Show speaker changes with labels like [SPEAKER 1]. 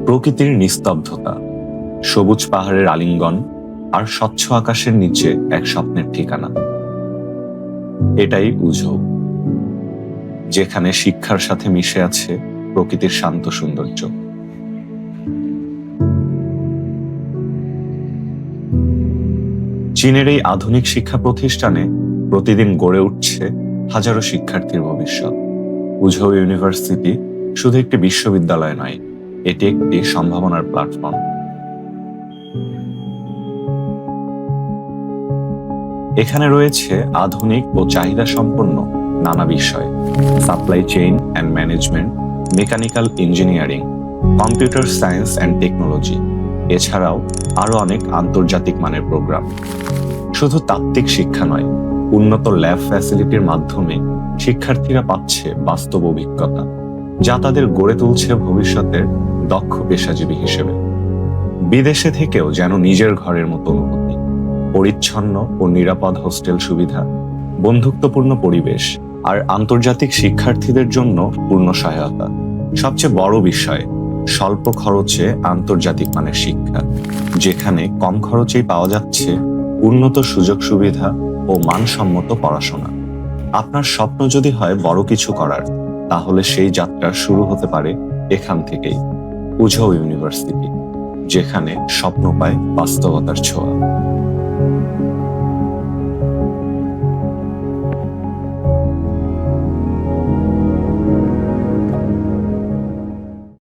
[SPEAKER 1] প্রকৃতির নিস্তব্ধতা, সবুজ পাহাড়ের আলিঙ্গন আর স্বচ্ছ আকাশের নিচে এক স্বপ্নের ঠিকানা। এটাই উঝো, যেখানে শিক্ষার সাথে মিশে আছে প্রকৃতির শান্ত সৌন্দর্য। চীনের এই আধুনিক শিক্ষা প্রতিষ্ঠানে প্রতিদিন গড়ে উঠছে হাজারো শিক্ষার্থীর ভবিষ্যৎ। উঝো ইউনিভার্সিটি শুধু একটি বিশ্ববিদ্যালয় নয়, এটি একটি সম্ভাবনার প্ল্যাটফর্ম। এখানে রয়েছে আধুনিক ও চাহিদা সম্পন্ন নানা বিষয়: supply chain and management, mechanical engineering, computer science and technology, এছাড়াও আরো অনেক আন্তর্জাতিক মানের প্রোগ্রাম। শুধু তাত্ত্বিক শিক্ষা নয়, উন্নত ল্যাব ফ্যাসিলিটির মাধ্যমে শিক্ষার্থীরা পাচ্ছে বাস্তব অভিজ্ঞতা, যা তাদের গড়ে তুলছে ভবিষ্যতের দক্ষ পেশাজীবী হিসেবে। বিদেশে থেকেও যেন নিজের ঘরের মতো অনুভূতি, পরিচ্ছন্ন ও নিরাপদ হোস্টেল সুবিধা, বন্ধুত্বপূর্ণ পরিবেশ আর আন্তর্জাতিক শিক্ষার্থীদের জন্য পূর্ণ সহায়তা। সবচেয়ে বড় বিষয়, স্বল্প খরচে আন্তর্জাতিক মানের শিক্ষা, যেখানে কম খরচেই পাওয়া যাচ্ছে উন্নত সুযোগ সুবিধা ও মানসম্মত পড়াশোনা। আপনার স্বপ্ন যদি হয় বড় কিছু করার, তাহলে সেই যাত্রা শুরু হতে পারে এখান থেকেই। উঝো ইউনিভার্সিটি, যেখানে স্বপ্ন পায় বাস্তবতার ছোঁয়া।